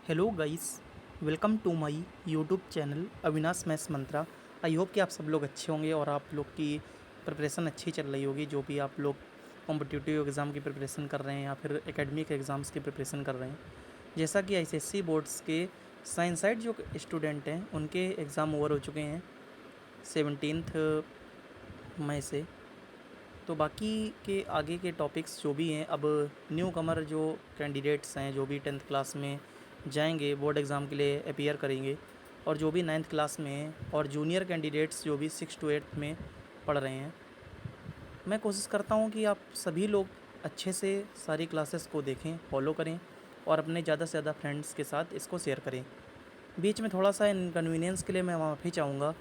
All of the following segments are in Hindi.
Hello guys, welcome to my YouTube channel Avinash maths Mantra. I hope कि आप सब लोग अच्छे होंगे और आप लोग की प्रिपरेशन अच्छी चल रही होगी। जो भी आप लोग कॉम्पिटिटिव एग्ज़ाम की प्रिपरेशन कर रहे हैं या फिर एकेडमिक एग्ज़ाम्स की प्रिपरेशन कर रहे हैं। जैसा कि आईसीएसई बोर्ड्स के साइंस साइड जो स्टूडेंट हैं उनके एग्ज़ाम ओवर हो चुके हैं 17 मई से। तो बाकी के आगे के टॉपिक्स जो भी हैं, अब न्यू कमर जो कैंडिडेट्स हैं, जो भी 10th क्लास में जाएंगे बोर्ड एग्ज़ाम के लिए अपीयर करेंगे, और जो भी 9th क्लास में हैं, और जूनियर कैंडिडेट्स जो भी 6 to 8 में पढ़ रहे हैं, मैं कोशिश करता हूँ कि आप सभी लोग अच्छे से सारी क्लासेस को देखें, फॉलो करें और अपने ज़्यादा से ज़्यादा फ्रेंड्स के साथ इसको शेयर करें। बीच में थोड़ा सा इनकन्वीनियंस के लिए मैं माफ़ी चाहूँगा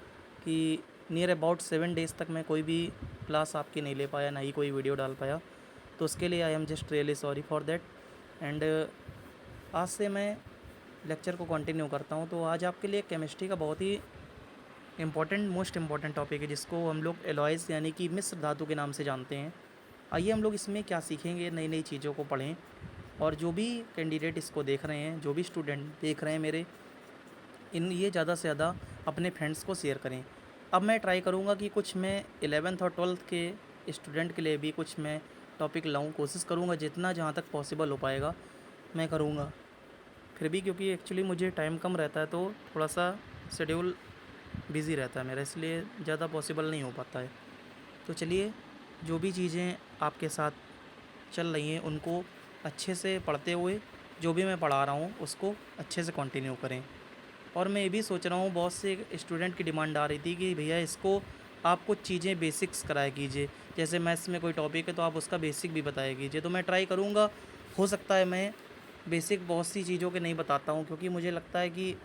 कि नियर अबाउट 7 डेज़ तक मैं कोई भी क्लास आपकी नहीं ले पाया, ना ही कोई वीडियो डाल पाया। तो उसके लिए I am just really sorry for that. And आज से मैं लेक्चर को कंटिन्यू करता हूँ। तो आज आपके लिए केमिस्ट्री का बहुत ही मोस्ट इम्पॉर्टेंट टॉपिक है, जिसको हम लोग एलॉयज़ यानी कि मिश्र धातु के नाम से जानते हैं। आइए हम लोग इसमें क्या सीखेंगे, नई नई चीज़ों को पढ़ें। और जो भी कैंडिडेट इसको देख रहे हैं, जो भी स्टूडेंट देख रहे हैं मेरे, ये ज़्यादा से ज़्यादा अपने फ्रेंड्स को शेयर करें। अब मैं ट्राई करूँगा कि कुछ मैं 11th और 12th के स्टूडेंट के लिए भी कुछ मैं टॉपिक लाऊं। कोशिश करूँगा जितना जहाँ तक पॉसिबल हो पाएगा मैं करूँगा। फिर भी क्योंकि एक्चुअली मुझे टाइम कम रहता है, तो थोड़ा सा शेड्यूल बिज़ी रहता है मेरा, इसलिए ज़्यादा पॉसिबल नहीं हो पाता है। तो चलिए, जो भी चीज़ें आपके साथ चल रही हैं उनको अच्छे से पढ़ते हुए, जो भी मैं पढ़ा रहा हूँ उसको अच्छे से कंटिन्यू करें। और मैं ये भी सोच रहा हूँ, बहुत से स्टूडेंट की डिमांड आ रही थी कि भैया इसको आप कुछ चीज़ें बेसिक्स कराया कीजिए। जैसे मैथ्स में कोई टॉपिक है तो आप उसका बेसिक भी बताया कीजिए। तो मैं ट्राई करूँगा। हो सकता है मैं बेसिक बहुत सी चीज़ों के नहीं बताता हूँ, क्योंकि मुझे लगता है कि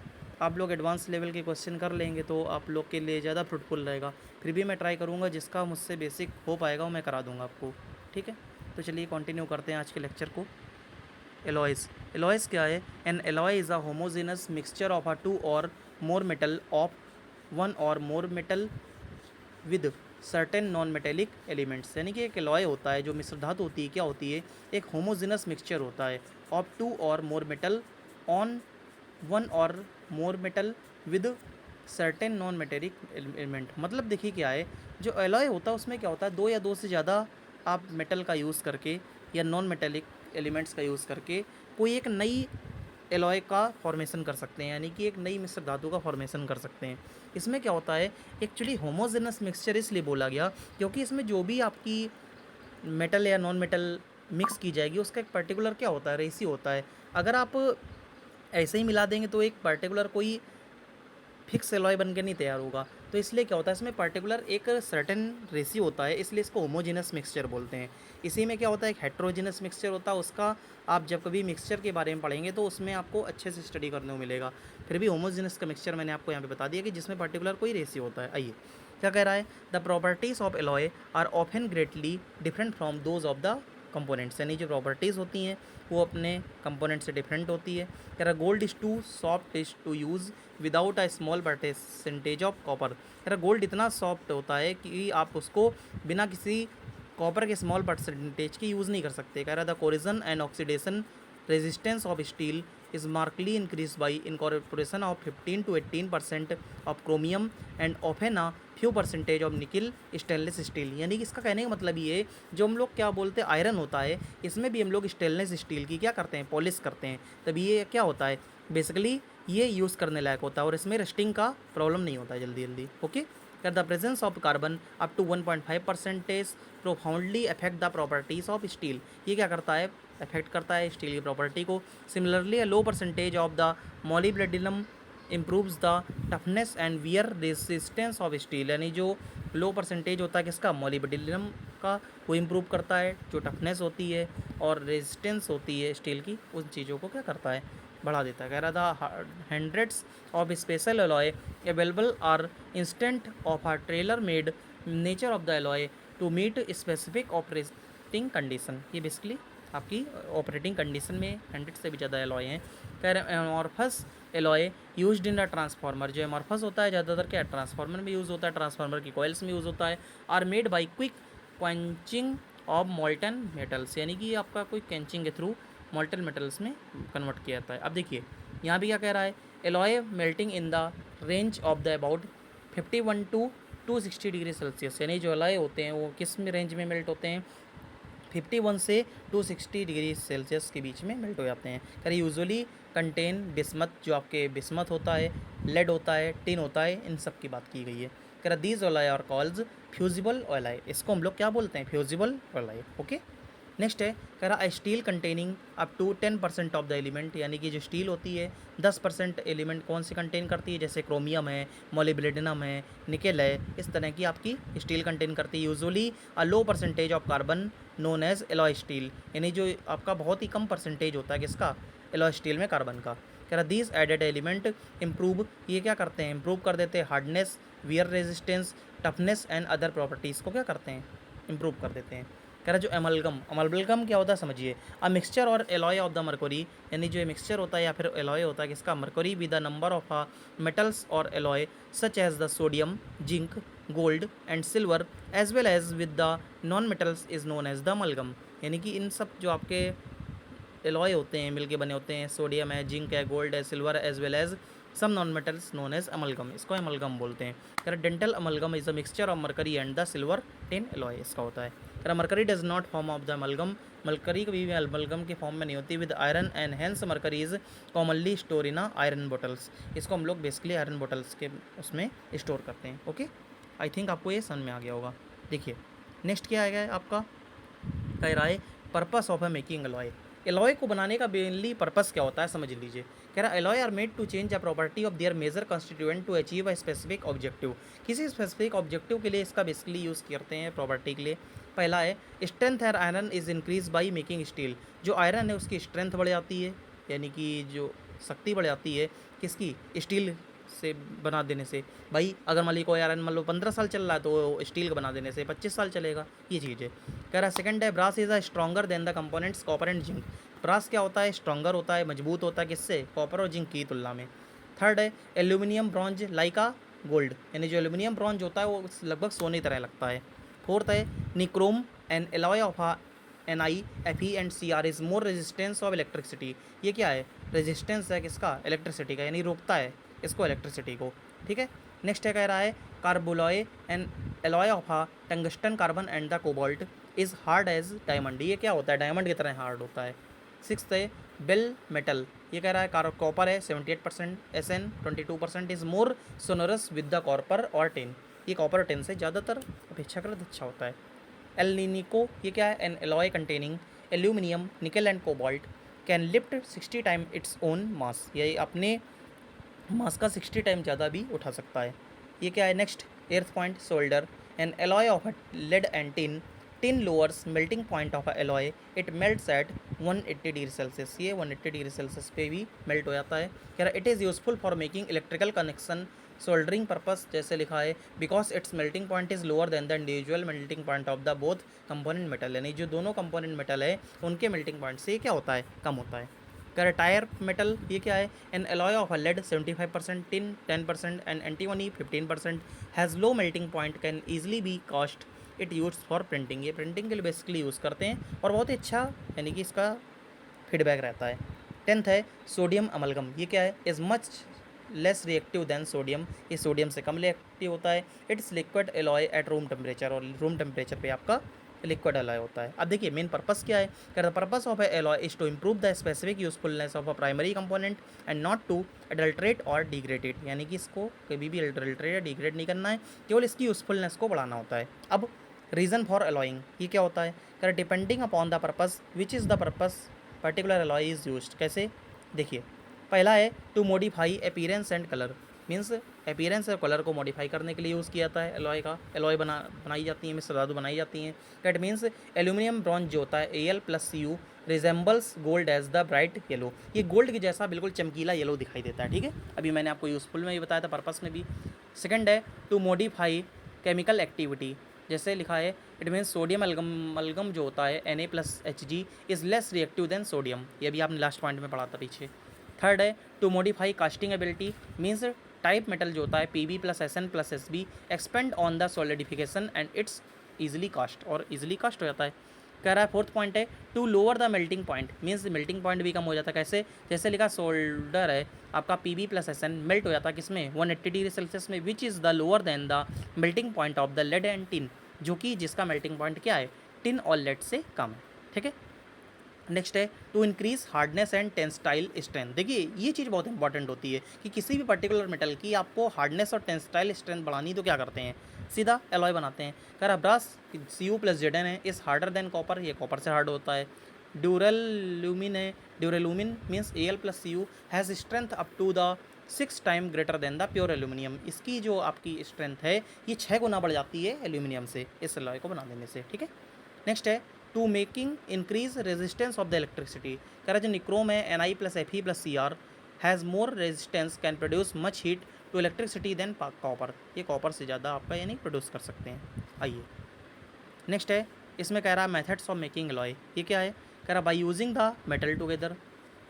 आप लोग एडवांस लेवल के क्वेश्चन कर लेंगे तो आप लोग के लिए ज़्यादा फ्रूटफुल रहेगा। फिर भी मैं ट्राई करूँगा, जिसका मुझसे बेसिक हो पाएगा वो मैं करा दूँगा आपको। ठीक है, तो चलिए कंटिन्यू करते हैं आज के लेक्चर को। एलॉयज़। एलॉयज़ क्या है? An alloy is a homogeneous mixture of a two or more metal of one or more metal with certain non metallic elements. यानी कि एक एलॉय होता है, जो मिश्र धातु होती है, क्या होती है? एक होमोजेनस मिक्सचर होता है of to or more metal on one or more metal with certain non metallic element. मतलब देखिए क्या है, जो एलॉय होता है उसमें क्या होता है, दो या दो से ज़्यादा आप मेटल का यूज़ करके या नॉन मेटेलिक एलिमेंट्स का यूज़ करके कोई एक नई एलॉय का फॉर्मेशन कर सकते हैं, यानी कि एक नई मिश्र धातु का फॉर्मेशन कर सकते हैं। इसमें क्या होता है, एक्चुअली होमोजेनस मिक्सचर इसलिए बोला गया क्योंकि इसमें जो भी आपकी मेटल या नॉन मेटल मिक्स की जाएगी उसका एक पर्टिकुलर क्या होता है, रेशियो होता है। अगर आप ऐसे ही मिला देंगे तो एक पर्टिकुलर कोई फिक्स एलॉय बन के नहीं तैयार होगा। तो इसलिए क्या होता है, इसमें पर्टिकुलर एक सर्टेन रेशियो होता है, इसलिए इसको होमोजेनस मिक्सचर बोलते हैं। इसी में क्या होता है, एक हेट्रोजेनस मिक्सचर होता है, उसका आप जब कभी मिक्सचर के बारे में पढ़ेंगे तो उसमें आपको अच्छे से स्टडी करने को मिलेगा। फिर भी होमोजेनस का मिक्सचर मैंने आपको यहाँ पे बता दिया कि जिसमें पर्टिकुलर कोई रेशियो होता है। आइए क्या कह रहा है, the properties of alloy are often greatly different from those of the components. यानी जो प्रॉपर्टीज़ होती हैं वो अपने कंपोनेंट से डिफरेंट होती है। कह रहा gold is too soft is to use without a small percentage of copper. कह रहा गोल्ड इतना सॉफ्ट होता है कि आप उसको बिना किसी कॉपर के स्मॉल परसेंटेज की यूज़ नहीं कर सकते। कह रहा the corrosion and oxidation resistance of steel is markedly increased by incorporation of 15 to 18% of chromium and often a few percentage of nickel stainless steel। यानी कि इसका कहने का मतलब ये है, जो हम लोग क्या बोलते हैं आयरन होता है, इसमें भी हम लोग स्टेनलेस स्टील की क्या करते हैं, पॉलिश करते हैं। तभी ये क्या होता है, बेसिकली ये यूज़ करने लायक होता है और इसमें रस्टिंग का प्रॉब्लम नहीं होता है जल्दी जल्दी। Okay, the presence of carbon up to 1.5% profoundly affect the properties of steel. ये क्या करता है, अफेक्ट करता है स्टील की प्रॉपर्टी को। Similarly a low percentage of the molybdenum improves the toughness and wear resistance of steel. यानी जो लो परसेंटेज होता है किसका, मोलिब्डेनम का, वो इम्प्रूव करता है। जो टफनेस होती है और रेजिस्टेंस होती है स्टील की, उन चीज़ों को क्या करता है, बढ़ा देता है। कह रहा था hundreds of special alloy available are instant of a trailer made nature of the alloy to meet specific operating condition. ये बेसिकली आपकी ऑपरेटिंग कंडीशन में 100 से भी ज़्यादा एलॉय हैं। कह रहे amorphous alloy used in the transformer. जो एमॉर्फस होता है ज़्यादातर क्या ट्रांसफार्मर में यूज़ होता है, ट्रांसफार्मर की कॉइल्स में यूज़ होता है। Are made by quick quenching of molten metals. यानी कि आपका कोई कैंचिंग के थ्रू मॉल्टन मेटल्स में कन्वर्ट किया जाता है। अब देखिए यहाँ भी क्या कह रहा है, alloy melting in the range of the about 51 to 260 degree Celsius, यानी जो एलॉय होते हैं वो किस में रेंज में मेल्ट होते हैं, 51 से 260 डिग्री सेल्सियस के बीच में मेल्ट हो जाते हैं। कह रहे यूजुअली कंटेन बिस्मथ, जो आपके बिस्मथ होता है, लेड होता है, टिन होता है, इन सब की बात की गई है। कह रहा these oil are calls fusible oil, इसको हम लोग क्या बोलते हैं, फ्यूजिबल ऑयल। ओके, नेक्स्ट है, कह रहा steel containing up to 10% of the element, यानी कि जो स्टील होती है 10% एलिमेंट कौन से कंटेन करती है, जैसे क्रोमियम है, मोलिब्डेनम है, निकेल है, इस तरह की आपकी स्टील कंटेन करती है। Usually a low percentage of carbon known as alloy steel, यानी जो आपका बहुत ही कम परसेंटेज होता है किसका, एलॉय स्टील में कार्बन का। कह रहा दीज एडेड एलिमेंट इम्प्रूव, ये क्या करते हैं, इम्प्रूव कर देते हैं hardness, wear resistance, toughness and other properties को क्या करते हैं, इम्प्रूव कर देते हैं। कह रहा जो अमलगम क्या होता है समझिए, अ मिक्सचर और एलॉय ऑफ द मरकरी, यानी जो मिक्सचर होता है या फिर एलॉय होता है किसका, mercury, with the number of metals और alloy such as the sodium, zinc, gold and silver as well as with the non metals is known as the amalgam, यानी कि इन सब जो आपके एलॉय होते हैं मिलके बने होते हैं, सोडियम है, जिंक है, गोल्ड है, silver as well as some non metals known as amalgam, इसको अमलगम बोलते हैं। कह रहा dental amalgam is a mixture of mercury and the silver tin alloy, इसका होता है। कह रहा mercury does not form of the amalgam, mercury कभी भी अमलगम के फॉर्म में नहीं होती, with iron and hence mercury is commonly store in iron bottles, इसको हम लोग बेसिकली आयरन बोटल्स के उसमें स्टोर करते हैं। ओके, आई थिंक आपको ये समझ में आ गया होगा। देखिए नेक्स्ट क्या आएगा आपका, कह रहा है purpose of A making alloy, alloy को बनाने का मेनली पर्पस क्या होता है समझ लीजिए। कह रहा alloy are made to change a property of their major constituent to achieve a specific objective, किसी स्पेसिफिक ऑब्जेक्टिव के लिए इसका बेसिकली यूज़ करते हैं प्रॉपर्टी के लिए। पहला है स्ट्रेंथ है, iron is increase by making steel, जो आयरन है उसकी स्ट्रेंथ बढ़ जाती है, यानी कि जो शक्ति बढ़ जाती है किसकी, स्टील से बना देने से। भाई अगर मान ली कोई आयरन मान लो 15 साल चल रहा है तो स्टील का बना देने से 25 साल चलेगा, ये चीज़ है। कह रहा सेकंड है brass is a stronger than the components copper and zinc, brass क्या होता है, स्ट्रॉन्गर होता है, मजबूत होता है किससे, कॉपर और जिंक की तुलना में। थर्ड है एल्यूमिनियम ब्रॉन्ज लाइक आ गोल्ड, यानी जो एल्यूमिनियम ब्रॉन्ज होता है वो लगभग सोने की तरह लगता है। फोर्थ है nichrome and alloy of NI, Fe and Cr is more resistance of electricity, ये क्या है, रेजिस्टेंस है किसका, इलेक्ट्रिसिटी का, यानी रोकता है इसको इलेक्ट्रिसिटी को। ठीक है, नेक्स्ट है कह रहा है carboloy and alloy of tungsten carbon and the cobalt is hard as diamond, ये क्या होता है, डायमंड की तरह हार्ड होता है। सिक्स है बेल मेटल, ये कह रहा है कॉपर है 78%, SN 22% is more sonorous with the copper और टिन, ये कॉपर और टिन से ज़्यादातर अपेक्षाकृत अच्छा होता है। एल नीनिको, ये क्या है, an alloy containing aluminium, nickel and cobalt can lift 60 time its own mass, ये अपने मास का 60 टाइम ज़्यादा भी उठा सकता है। ये क्या है, next earth point solder an alloy of lead and tin, tin lowers melting point of alloy, it melts at 180 degree Celsius, ये 180 डिग्री सेल्सियस पे भी मेल्ट हो जाता है। कह रहा it is useful for making electrical connection soldering purpose, जैसे लिखा है because it's melting point is lower than the individual melting point of the both component metal, यानी जो दोनों कंपोनेंट मेटल है उनके मेल्टिंग पॉइंट से क्या होता है, कम होता है। कह रहा टायर मेटल, ये क्या है, an alloy of lead 75%, tin 10% and antimony 15% has low melting point, can easily be cost, it use for printing, ये प्रिंटिंग के लिए बेसिकली यूज़ करते हैं और बहुत ही अच्छा यानी कि इसका फीडबैक रहता है। टेंथ है सोडियम अमलगम, ये क्या है, is much less reactive than sodium, ये सोडियम से कम रिएक्टिव होता है। It's liquid alloy at room temperature, और रूम टेम्परेचर पे आपका लिक्विड एलॉय होता है। अब देखिए मेन पर्पस क्या है, the purpose of a alloy is to improve the specific usefulness of a primary component and not to adulterate और डिग्रेडेड, यानी कि इसको कभी भी एडल्ट्रेट या डिग्रेड नहीं करना है, केवल इसकी यूजफुलनेस को बढ़ाना होता है। अब रीज़न फॉर एलॉइंग, ये क्या होता है, कर depending upon the purpose which is the purpose particular alloy is used, कैसे देखिए पहला है to modify appearance and colour, means appearance और कलर को मॉडिफाई करने के लिए यूज़ किया जाता है एलॉय का, एलॉय बनाई जाती हैं, मिश्र धातु बनाई जाती हैं। दैट मीन्स एल्यूमिनियम ब्रॉन्ज जो होता है Al+Cu resembles gold as the bright yellow, ये गोल्ड के जैसा बिल्कुल चमकीला येलो दिखाई देता है। ठीक है, अभी मैंने आपको यूज़फुल में भी बताया था, पर्पस में भी। सेकंड है टू मॉडिफाई केमिकल एक्टिविटी, जैसे लिखा है इट मीन्स सोडियम अमलगम जो होता है Na+Hg is less reactive than sodium, ये भी आपने लास्ट पॉइंट में पढ़ा था पीछे। थर्ड है to modify casting ability, means type metal जो होता है Pb+Sn+Sb expand on the solidification and it's easily cast, और ईजिली कास्ट हो जाता है। कह रहा है फोर्थ पॉइंट है to lower the melting point, means melting point भी कम हो जाता है। कैसे? जैसे लिखा सोल्डर है आपका P plus S N melt हो जाता है किसमें 180 डिग्री सेल्सियस में, which is the lower than the melting point of the lead and tin, जो कि जिसका मेल्टिंग पॉइंट क्या है टिन और लेड से कम है। ठीक है। नेक्स्ट है to increase hardness and tensile strength. देखिए ये चीज़ बहुत इंपॉर्टेंट होती है कि किसी भी पर्टिकुलर मेटल की आपको हार्डनेस और टेंसाइल स्ट्रेंथ बढ़ानी तो क्या करते हैं, सीधा एलॉय बनाते हैं। कह रहा ब्रास Cu प्लस Zn है इस हार्डर देन कॉपर, ये कॉपर से हार्ड होता है। ड्यूरेलुमिन है, duralumin means Al plus Cu has strength up to the 6 time greater than the pure aluminium, इसकी जो आपकी स्ट्रेंथ है ये 6 गुना बढ़ जाती है एल्यूमिनियम से इस एलॉय को बना देने से। ठीक है। नेक्स्ट है to making increase resistance of the electricity. कह रहा है जो निक्रोम है Na plus Fe plus Cr has more resistance can produce much heat to electricity than copper, ये कॉपर से ज़्यादा आपका यानी प्रोड्यूस कर सकते हैं। आइए नेक्स्ट है इसमें कह रहा है मेथड्स ऑफ मेकिंग एलॉय, ये क्या है? कह रहा by using the metal together,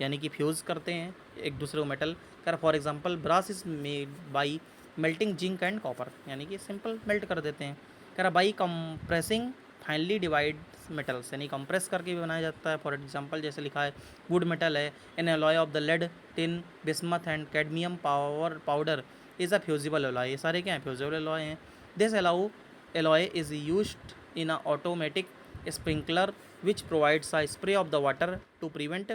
यानी कि फ्यूज़ करते हैं एक दूसरे को मेटल। कह रहा for example brass is made by melting zinc and copper, यानी कि सिंपल मेल्ट कर देते हैं। कह रहा by compressing finally divide metals, यानी कंप्रेस करके भी बनाया जाता है। फॉर एग्जांपल जैसे लिखा है वुड मेटल है in alloy of the lead tin bismuth and cadmium powder is a fusible alloy, ये सारे क्या हैं फ्यूजिबल एलॉय हैं। This allow alloy is used in a automatic sprinkler which provides a spray of the water to prevent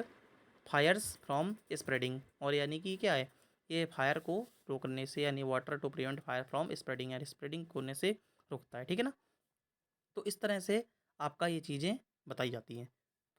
fires from spreading, और यानी कि क्या है ये फायर को रोकने से, यानी water to prevent fire from spreading, यानी स्प्रेडिंग होने से रोकता है। ठीक है ना। तो इस तरह से आपका ये चीज़ें बताई जाती हैं।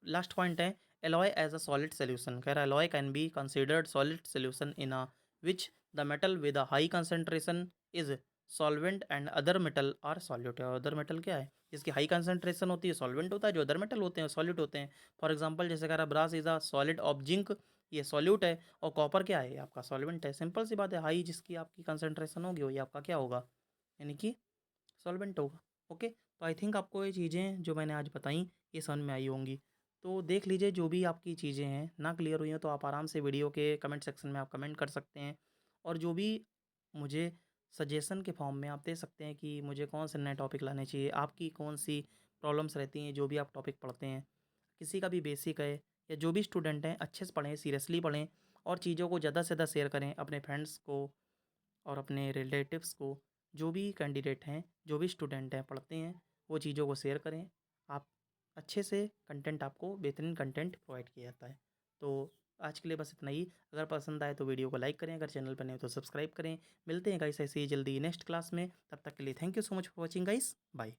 लास्ट पॉइंट है alloy as a solid solution. कह रहा है alloy can be considered solid solution in a which the metal with a high concentration is solvent and other metal are solute. Other metal क्या है जिसकी हाई कंसंट्रेशन होती है सॉल्वेंट होता है, जो अदर मेटल होते हैं सॉल्यूट होते हैं। फॉर एग्जांपल जैसे कह रहा brass is a solid of zinc, ये सॉल्यूट है, और कॉपर क्या है आपका सॉल्वेंट है। सिंपल सी बात है, हाई जिसकी आपकी कंसंट्रेशन होगी वही आपका क्या होगा, यानी कि सॉल्वेंट होगा। ओके, तो आई थिंक आपको ये चीज़ें जो मैंने आज बताई ये समझ में आई होंगी। तो देख लीजिए जो भी आपकी चीज़ें हैं ना क्लियर हुई हैं तो आप आराम से वीडियो के कमेंट सेक्शन में आप कमेंट कर सकते हैं, और जो भी मुझे सजेशन के फॉर्म में आप दे सकते हैं कि मुझे कौन से नए टॉपिक लाने चाहिए, आपकी कौन सी प्रॉब्लम्स रहती हैं जो भी आप टॉपिक पढ़ते हैं। किसी का भी बेसिक है या जो भी स्टूडेंट हैं अच्छे से पढ़ें, सीरियसली पढ़ें, और चीज़ों को ज़्यादा से ज़्यादा शेयर करें अपने फ्रेंड्स को और अपने रिलेटिव्स को। जो भी कैंडिडेट हैं, जो भी स्टूडेंट हैं पढ़ते हैं, वो चीज़ों को शेयर करें। आप अच्छे से कंटेंट, आपको बेहतरीन कंटेंट प्रोवाइड किया जाता है। तो आज के लिए बस इतना ही। अगर पसंद आए तो वीडियो को लाइक करें, अगर चैनल पर नए हो तो सब्सक्राइब करें। मिलते हैं गाइस ऐसे ही जल्दी नेक्स्ट क्लास में, तब तक के लिए thank you so much for watching guys, bye.